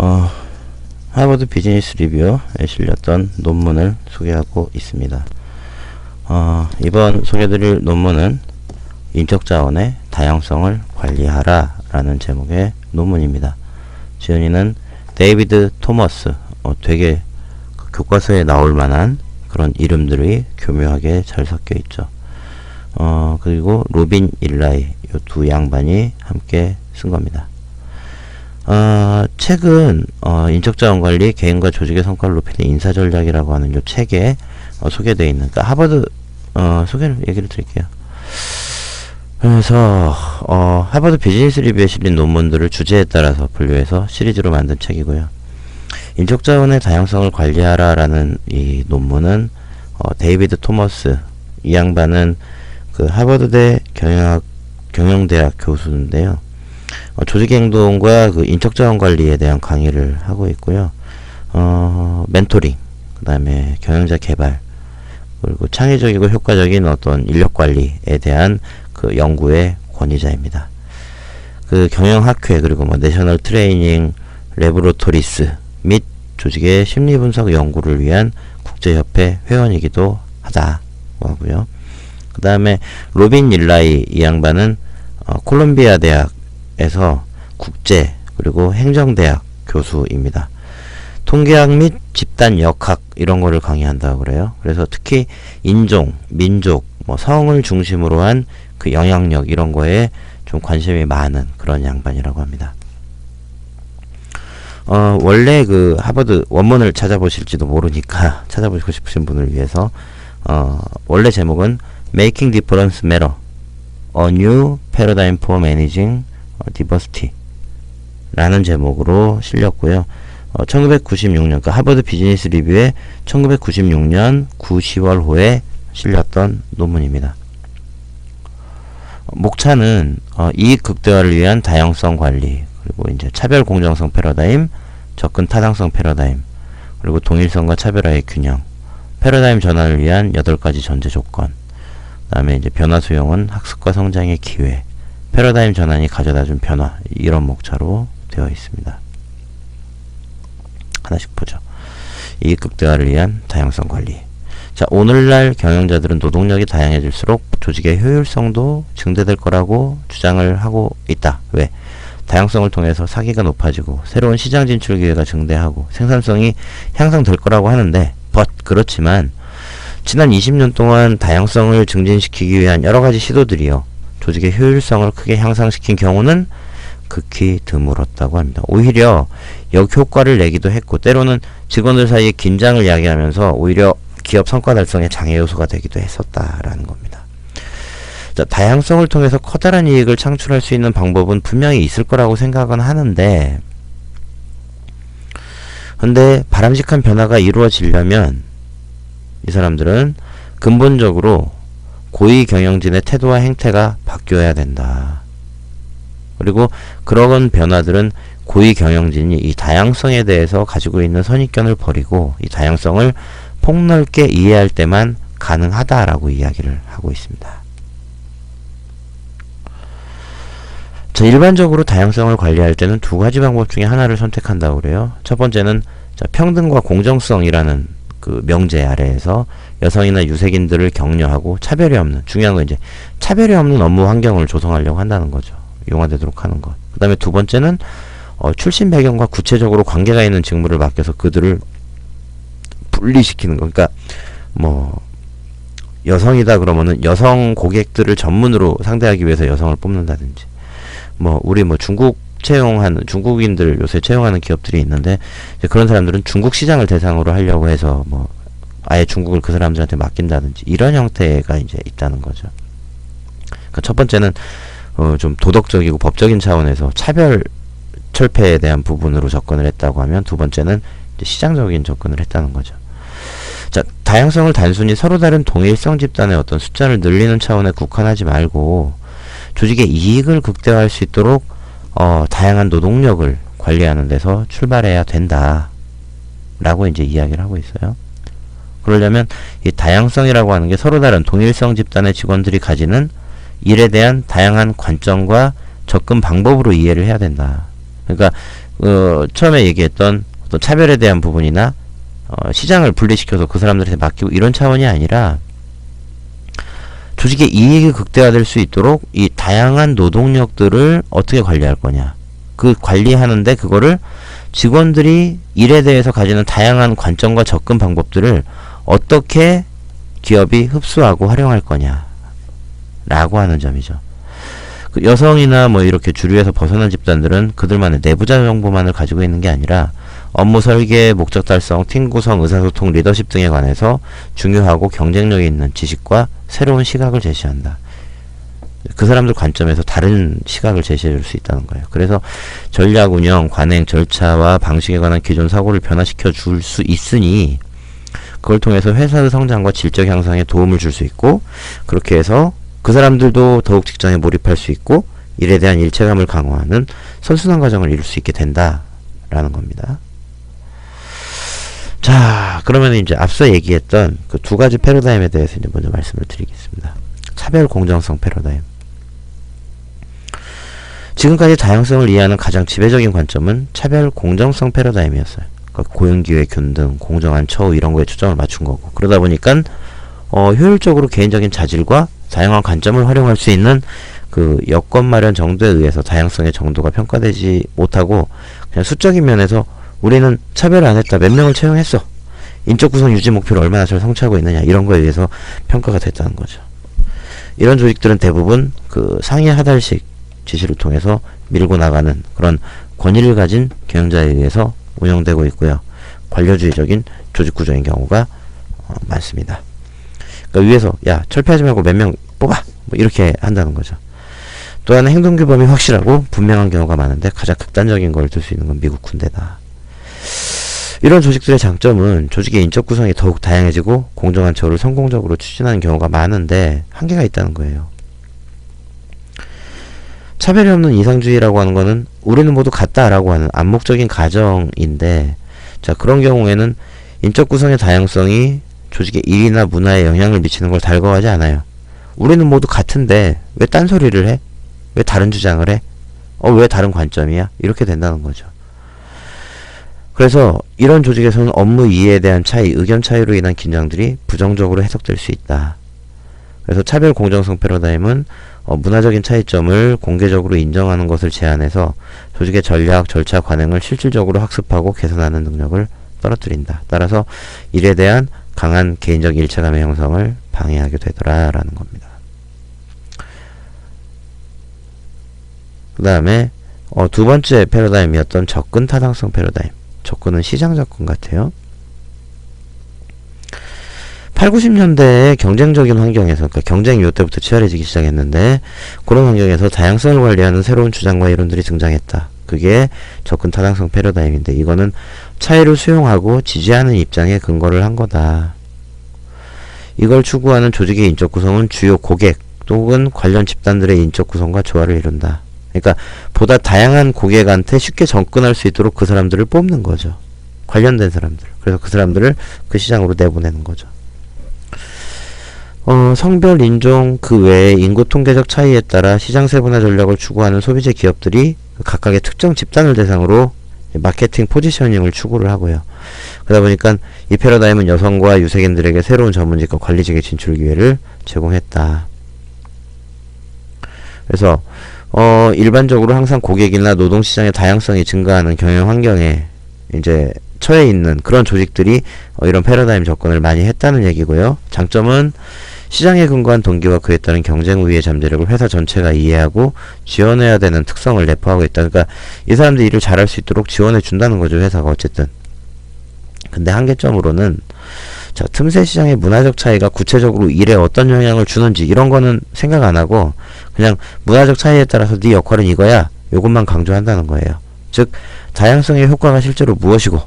어, 하버드 비즈니스 리뷰에 실렸던 논문을 소개하고 있습니다. 이번 소개드릴 논문은 인적자원의 다양성을 관리하라 라는 제목의 논문입니다. 지은이는 데이비드 토머스, 되게 교과서에 나올 만한 그런 이름들이 교묘하게 잘 섞여 있죠. 그리고 로빈 일라이, 이 두 양반이 함께 쓴 겁니다. 책은 인적자원관리 개인과 조직의 성과를 높이는 인사전략이라고 하는 이 책에 소개되어 있는, 그러니까 하버드 소개를 얘기를 드릴게요. 그래서 하버드 비즈니스 리뷰에 실린 논문들을 주제에 따라서 분류해서 시리즈로 만든 책이고요. 인적자원의 다양성을 관리하라 라는 이 논문은 데이비드 토머스, 이 양반은 그 하버드대 경영대학 교수인데요. 조직행동과 그 인적자원 관리에 대한 강의를 하고 있고요. 멘토링, 그 다음에 경영자 개발, 그리고 창의적이고 효과적인 어떤 인력 관리에 대한 그 연구의 권위자입니다. 그 경영학회, 그리고 뭐 내셔널 트레이닝 레보로토리스 및 조직의 심리분석 연구를 위한 국제협회 회원이기도 하다고 하고요. 그 다음에 로빈 일라이, 이 양반은 콜롬비아 대학에서 국제 그리고 행정대학 교수입니다. 통계학 및 집단역학 이런 거를 강의한다고 그래요. 그래서 특히 인종, 민족, 뭐 성을 중심으로 한 그 영향력 이런 거에 좀 관심이 많은 그런 양반이라고 합니다. 원래 그 하버드 원문을 찾아보실지도 모르니까 찾아보시고 싶으신 분을 위해서 원래 제목은 Making Difference Matter, A New Paradigm for Managing Diversity 라는 제목으로 실렸고요. 1996년, 그러니까 하버드 비즈니스 리뷰에 1996년 9, 10월호에 실렸던 논문입니다. 목차는 이익 극대화를 위한 다양성 관리, 그리고 이제 차별 공정성 패러다임, 접근 타당성 패러다임, 그리고 동일성과 차별화의 균형, 패러다임 전환을 위한 8가지 전제 조건, 그 다음에 이제 변화 수용은 학습과 성장의 기회, 패러다임 전환이 가져다준 변화, 이런 목차로 되어 있습니다. 하나씩 보죠. 이익 극대화를 위한 다양성 관리. 자, 오늘날 경영자들은 노동력이 다양해질수록 조직의 효율성도 증대될 거라고 주장을 하고 있다. 왜? 다양성을 통해서 사기가 높아지고 새로운 시장 진출 기회가 증대하고 생산성이 향상될 거라고 하는데, 그렇지만 지난 20년 동안 다양성을 증진시키기 위한 여러가지 시도들이요, 조직의 효율성을 크게 향상시킨 경우는 극히 드물었다고 합니다. 오히려 역효과를 내기도 했고, 때로는 직원들 사이에 긴장을 야기하면서 오히려 기업 성과 달성의 장애 요소가 되기도 했었다라는 겁니다. 자, 다양성을 통해서 커다란 이익을 창출할 수 있는 방법은 분명히 있을 거라고 생각은 하는데, 근데 바람직한 변화가 이루어지려면 이 사람들은 근본적으로 고위 경영진의 태도와 행태가 바뀌어야 된다. 그리고 그런 변화들은 고위 경영진이 이 다양성에 대해서 가지고 있는 선입견을 버리고 이 다양성을 폭넓게 이해할 때만 가능하다라고 이야기를 하고 있습니다. 자, 일반적으로 다양성을 관리할 때는 두 가지 방법 중에 하나를 선택한다고 그래요. 첫 번째는 평등과 공정성이라는 그 명제 아래에서 여성이나 유색인들을 격려하고 차별이 없는, 중요한 건 이제 차별이 없는 업무 환경을 조성하려고 한다는 거죠. 용화되도록 하는 것. 그 다음에 두 번째는 출신 배경과 구체적으로 관계가 있는 직무를 맡겨서 그들을 분리시키는 거. 그러니까 뭐 여성이다 그러면은 여성 고객들을 전문으로 상대하기 위해서 여성을 뽑는다든지, 뭐 우리 뭐 중국인들 요새 채용하는 기업들이 있는데, 이제 그런 사람들은 중국 시장을 대상으로 하려고 해서 뭐 아예 중국을 그 사람들한테 맡긴다든지, 이런 형태가 이제 있다는 거죠. 그러니까 첫 번째는 좀 도덕적이고 법적인 차원에서 차별 철폐에 대한 부분으로 접근을 했다고 하면, 두 번째는 이제 시장적인 접근을 했다는 거죠. 자, 다양성을 단순히 서로 다른 동일성 집단의 어떤 숫자를 늘리는 차원에 국한하지 말고 조직의 이익을 극대화할 수 있도록 다양한 노동력을 관리하는 데서 출발해야 된다 라고 이제 이야기를 하고 있어요. 그러려면 이 다양성이라고 하는 게 서로 다른 동일성 집단의 직원들이 가지는 일에 대한 다양한 관점과 접근 방법으로 이해를 해야 된다. 그러니까 처음에 얘기했던 어떤 차별에 대한 부분이나 시장을 분리시켜서 그 사람들한테 맡기고 이런 차원이 아니라 조직의 이익이 극대화될 수 있도록 이 다양한 노동력들을 어떻게 관리할 거냐. 그 관리하는데 그거를 직원들이 일에 대해서 가지는 다양한 관점과 접근 방법들을 어떻게 기업이 흡수하고 활용할 거냐 라고 하는 점이죠. 그 여성이나 뭐 이렇게 주류에서 벗어난 집단들은 그들만의 내부자 정보만을 가지고 있는 게 아니라 업무 설계, 목적 달성, 팀 구성, 의사소통, 리더십 등에 관해서 중요하고 경쟁력이 있는 지식과 새로운 시각을 제시한다. 그 사람들 관점에서 다른 시각을 제시해 줄 수 있다는 거예요. 그래서 전략 운영, 관행, 절차와 방식에 관한 기존 사고를 변화시켜 줄 수 있으니 그걸 통해서 회사의 성장과 질적 향상에 도움을 줄 수 있고, 그렇게 해서 그 사람들도 더욱 직장에 몰입할 수 있고 일에 대한 일체감을 강화하는 선순환 과정을 이룰 수 있게 된다라는 겁니다. 자, 그러면 이제 앞서 얘기했던 그 두 가지 패러다임에 대해서 이제 먼저 말씀을 드리겠습니다. 차별 공정성 패러다임. 지금까지 다양성을 이해하는 가장 지배적인 관점은 차별 공정성 패러다임이었어요. 그러니까 고용기회 균등, 공정한 처우 이런 거에 초점을 맞춘 거고, 그러다 보니까 효율적으로 개인적인 자질과 다양한 관점을 활용할 수 있는 그 여건 마련 정도에 의해서 다양성의 정도가 평가되지 못하고 그냥 수적인 면에서 우리는 차별을 안 했다, 몇 명을 채용했어, 인적 구성 유지 목표를 얼마나 잘 성취하고 있느냐, 이런 거에 의해서 평가가 됐다는 거죠. 이런 조직들은 대부분 그 상위 하달식 지시를 통해서 밀고 나가는 그런 권위를 가진 경영자에 의해서 운영되고 있고요. 관료주의적인 조직 구조인 경우가 많습니다. 그러니까 위에서 야 철폐하지 말고 몇 명 뽑아, 뭐 이렇게 한다는 거죠. 또한 행동규범이 확실하고 분명한 경우가 많은데 가장 극단적인 걸 들 수 있는 건 미국 군대다. 이런 조직들의 장점은 조직의 인적 구성이 더욱 다양해지고 공정한 처우를 성공적으로 추진하는 경우가 많은데 한계가 있다는 거예요. 차별이 없는 이상주의라고 하는 거는 우리는 모두 같다라고 하는 암묵적인 가정인데, 자, 그런 경우에는 인적 구성의 다양성이 조직의 일이나 문화에 영향을 미치는 걸 달거하지 않아요. 우리는 모두 같은데 왜 딴소리를 해? 왜 다른 주장을 해? 왜 다른 관점이야? 이렇게 된다는 거죠. 그래서 이런 조직에서는 업무 이해에 대한 차이, 의견 차이로 인한 긴장들이 부정적으로 해석될 수 있다. 그래서 차별 공정성 패러다임은 문화적인 차이점을 공개적으로 인정하는 것을 제한해서 조직의 전략, 절차, 관행을 실질적으로 학습하고 개선하는 능력을 떨어뜨린다. 따라서 일에 대한 강한 개인적 일체감의 형성을 방해하게 되더라라는 겁니다. 그 다음에 두 번째 패러다임이었던 접근 타당성 패러다임. 접근은 시장 접근 같아요. 8, 90년대의 경쟁적인 환경에서, 그러니까 경쟁이 이때부터 치열해지기 시작했는데, 그런 환경에서 다양성을 관리하는 새로운 주장과 이론들이 등장했다. 그게 접근 타당성 패러다임인데, 이거는 차이를 수용하고 지지하는 입장에 근거를 한 거다. 이걸 추구하는 조직의 인적 구성은 주요 고객 또는 관련 집단들의 인적 구성과 조화를 이룬다. 그러니까 보다 다양한 고객한테 쉽게 접근할 수 있도록 그 사람들을 뽑는 거죠. 관련된 사람들. 그래서 그 사람들을 그 시장으로 내보내는 거죠. 성별, 인종, 그 외에 인구 통계적 차이에 따라 시장 세분화 전략을 추구하는 소비재 기업들이 각각의 특정 집단을 대상으로 마케팅 포지셔닝을 추구를 하고요. 그러다 보니까 이 패러다임은 여성과 유색인들에게 새로운 전문직과 관리직의 진출 기회를 제공했다. 그래서 일반적으로 항상 고객이나 노동시장의 다양성이 증가하는 경영 환경에 이제 처해 있는 그런 조직들이 이런 패러다임 접근을 많이 했다는 얘기고요. 장점은 시장에 근거한 동기와 그에 따른 경쟁 우위의 잠재력을 회사 전체가 이해하고 지원해야 되는 특성을 내포하고 있다. 그러니까 이 사람들이 일을 잘할 수 있도록 지원해 준다는 거죠, 회사가 어쨌든. 근데 한계점으로는 자, 틈새 시장의 문화적 차이가 구체적으로 일에 어떤 영향을 주는지 이런 거는 생각 안 하고 그냥 문화적 차이에 따라서 네 역할은 이거야, 요것만 강조한다는 거예요. 즉 다양성의 효과가 실제로 무엇이고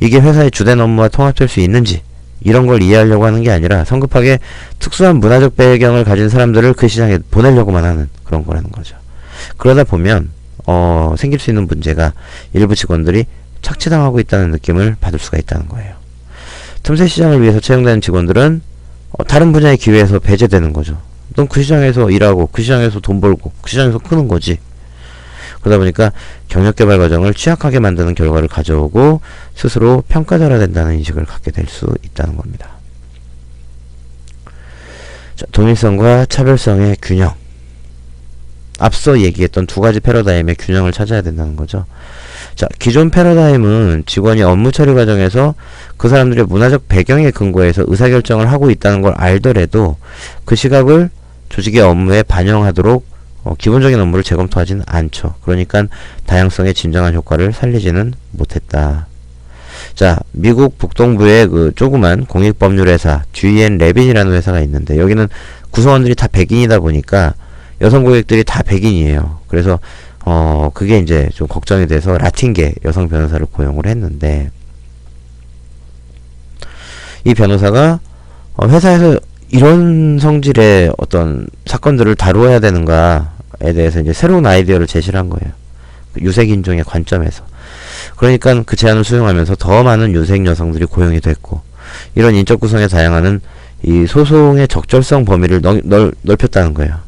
이게 회사의 주된 업무와 통합될 수 있는지 이런 걸 이해하려고 하는 게 아니라 성급하게 특수한 문화적 배경을 가진 사람들을 그 시장에 보내려고만 하는 그런 거라는 거죠. 그러다 보면 생길 수 있는 문제가 일부 직원들이 착취당하고 있다는 느낌을 받을 수가 있다는 거예요. 틈새 시장을 위해서 채용되는 직원들은 다른 분야의 기회에서 배제되는 거죠. 넌 그 시장에서 일하고 그 시장에서 돈 벌고 그 시장에서 크는 거지. 그러다 보니까 경력개발 과정을 취약하게 만드는 결과를 가져오고 스스로 평가절하된다는 인식을 갖게 될 수 있다는 겁니다. 자, 동일성과 차별성의 균형. 앞서 얘기했던 두 가지 패러다임의 균형을 찾아야 된다는 거죠. 자, 기존 패러다임은 직원이 업무 처리 과정에서 그 사람들의 문화적 배경에 근거해서 의사결정을 하고 있다는 걸 알더라도 그 시각을 조직의 업무에 반영하도록 기본적인 업무를 재검토하지는 않죠. 그러니까 다양성의 진정한 효과를 살리지는 못했다. 자, 미국 북동부의 그 조그만 공익법률회사 D&레빈이라는 회사가 있는데 여기는 구성원들이 다 백인이다 보니까 여성 고객들이 다 백인이에요. 그래서 그게 이제 좀 걱정이 돼서 라틴계 여성 변호사를 고용을 했는데 이 변호사가 회사에서 이런 성질의 어떤 사건들을 다루어야 되는가에 대해서 이제 새로운 아이디어를 제시를 한 거예요. 유색인종의 관점에서. 그러니까 그 제안을 수용하면서 더 많은 유색 여성들이 고용이 됐고 이런 인적 구성에 다양한 이 소송의 적절성 범위를 넓혔다는 거예요.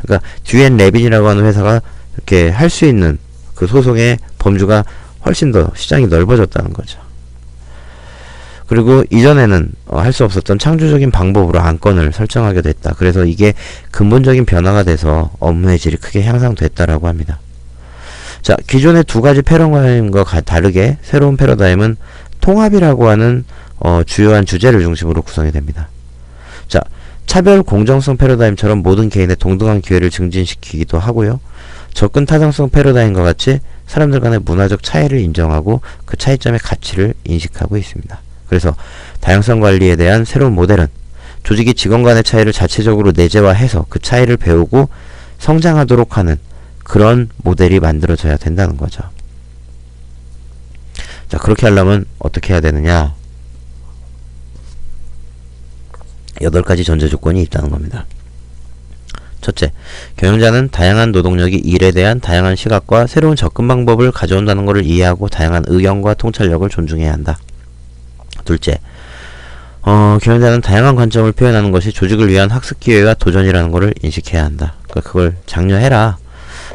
그러니까 D&레빈이라고 하는 회사가 이렇게 할 수 있는 그 소송의 범주가 훨씬 더 시장이 넓어졌다는 거죠. 그리고 이전에는 할 수 없었던 창조적인 방법으로 안건을 설정하게 됐다. 그래서 이게 근본적인 변화가 돼서 업무의 질이 크게 향상됐다라고 합니다. 자, 기존의 두 가지 패러다임과 다르게 새로운 패러다임은 통합이라고 하는 주요한 주제를 중심으로 구성이 됩니다. 자, 차별 공정성 패러다임처럼 모든 개인의 동등한 기회를 증진시키기도 하고요. 접근 타당성 패러다임과 같이 사람들 간의 문화적 차이를 인정하고 그 차이점의 가치를 인식하고 있습니다. 그래서 다양성 관리에 대한 새로운 모델은 조직이 직원 간의 차이를 자체적으로 내재화해서 그 차이를 배우고 성장하도록 하는 그런 모델이 만들어져야 된다는 거죠. 자, 그렇게 하려면 어떻게 해야 되느냐? 8가지 전제 조건이 있다는 겁니다. 첫째, 경영자는 다양한 노동력이 일에 대한 다양한 시각과 새로운 접근 방법을 가져온다는 것을 이해하고 다양한 의견과 통찰력을 존중해야 한다. 둘째, 경영자는 다양한 관점을 표현하는 것이 조직을 위한 학습 기회와 도전이라는 것을 인식해야 한다. 그러니까 그걸 장려해라.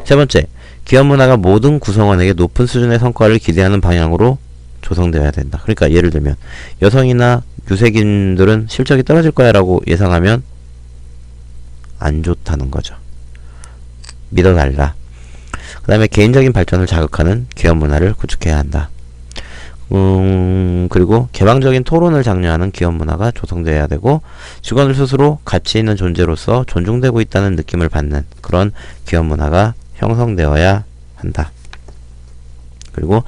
세 번째, 기업 문화가 모든 구성원에게 높은 수준의 성과를 기대하는 방향으로 조성되어야 된다. 그러니까 예를 들면 여성이나 유색인들은 실적이 떨어질 거야 라고 예상하면 안 좋다는 거죠. 믿어달라. 그 다음에 개인적인 발전을 자극하는 기업 문화를 구축해야 한다. 그리고 개방적인 토론을 장려하는 기업 문화가 조성되어야 되고 직원을 스스로 가치 있는 존재로서 존중되고 있다는 느낌을 받는 그런 기업 문화가 형성되어야 한다. 그리고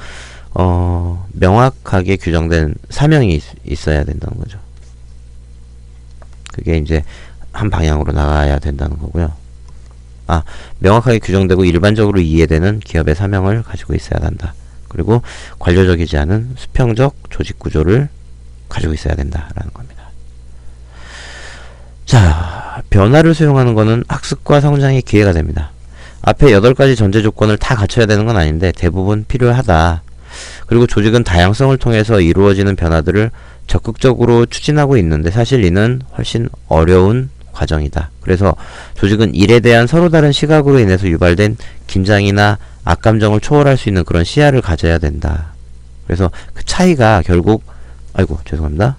명확하게 규정된 사명이 있어야 된다는 거죠. 그게 이제 한 방향으로 나가야 된다는 거고요. 명확하게 규정되고 일반적으로 이해되는 기업의 사명을 가지고 있어야 한다. 그리고 관료적이지 않은 수평적 조직 구조를 가지고 있어야 된다라는 겁니다. 자, 변화를 수용하는 것은 학습과 성장의 기회가 됩니다. 앞에 8가지 전제 조건을 다 갖춰야 되는 건 아닌데 대부분 필요하다. 그리고 조직은 다양성을 통해서 이루어지는 변화들을 적극적으로 추진하고 있는데 사실 이는 훨씬 어려운 과정이다. 그래서 조직은 일에 대한 서로 다른 시각으로 인해서 유발된 긴장이나 악감정을 초월할 수 있는 그런 시야를 가져야 된다. 그래서 그 차이가 결국 죄송합니다.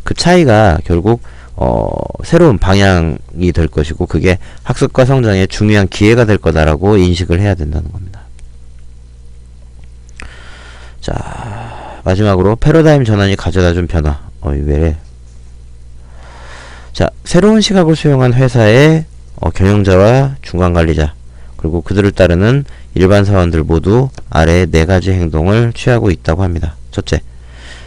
그 차이가 결국 새로운 방향이 될 것이고 그게 학습과 성장의 중요한 기회가 될 거다라고 인식을 해야 된다는 겁니다. 자, 마지막으로 패러다임 전환이 가져다준 변화. 왜? 자, 새로운 시각을 수용한 회사의 경영자와 중간관리자 그리고 그들을 따르는 일반 사원들 모두 아래의 4가지 행동을 취하고 있다고 합니다. 첫째,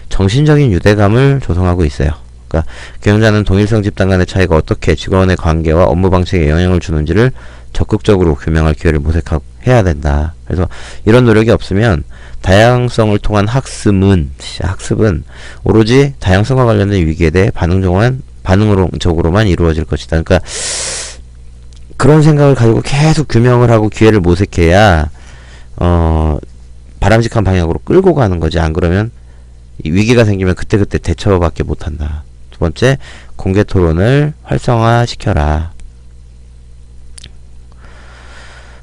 정신적인 유대감을 조성하고 있어요. 그러니까 경영자는 동일성 집단 간의 차이가 어떻게 직원의 관계와 업무 방식에 영향을 주는지를 적극적으로 규명할 기회를 모색해야 된다. 그래서 이런 노력이 없으면 다양성을 통한 학습은 오로지 다양성과 관련된 위기에 대해 반응적으로만 이루어질 것이다. 그러니까 그런 생각을 가지고 계속 규명을 하고 기회를 모색해야 바람직한 방향으로 끌고 가는 거지. 안 그러면 이 위기가 생기면 그때그때 대처밖에 못한다. 두 번째, 공개 토론을 활성화시켜라.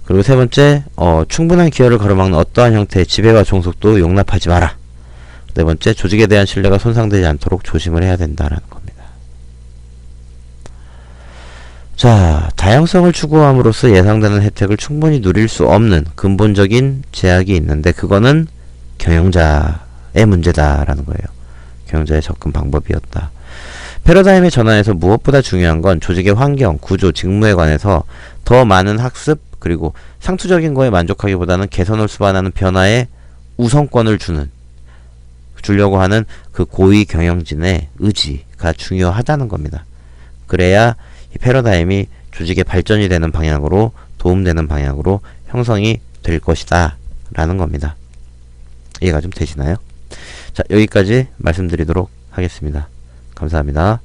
그리고 세 번째, 충분한 기여를 가로막는 어떠한 형태의 지배와 종속도 용납하지 마라. 네 번째, 조직에 대한 신뢰가 손상되지 않도록 조심을 해야 된다라는 겁니다. 자, 다양성을 추구함으로써 예상되는 혜택을 충분히 누릴 수 없는 근본적인 제약이 있는데 그거는 경영자의 문제다라는 거예요. 경영자의 접근 방법이었다. 패러다임의 전환에서 무엇보다 중요한 건 조직의 환경, 구조, 직무에 관해서 더 많은 학습 그리고 상투적인 거에 만족하기보다는 개선을 수반하는 변화에 우선권을 주려고 하는 그 고위 경영진의 의지가 중요하다는 겁니다. 그래야 이 패러다임이 조직의 발전이 되는 방향으로 도움되는 방향으로 형성이 될 것이다 라는 겁니다. 이해가 좀 되시나요? 자, 여기까지 말씀드리도록 하겠습니다. 감사합니다.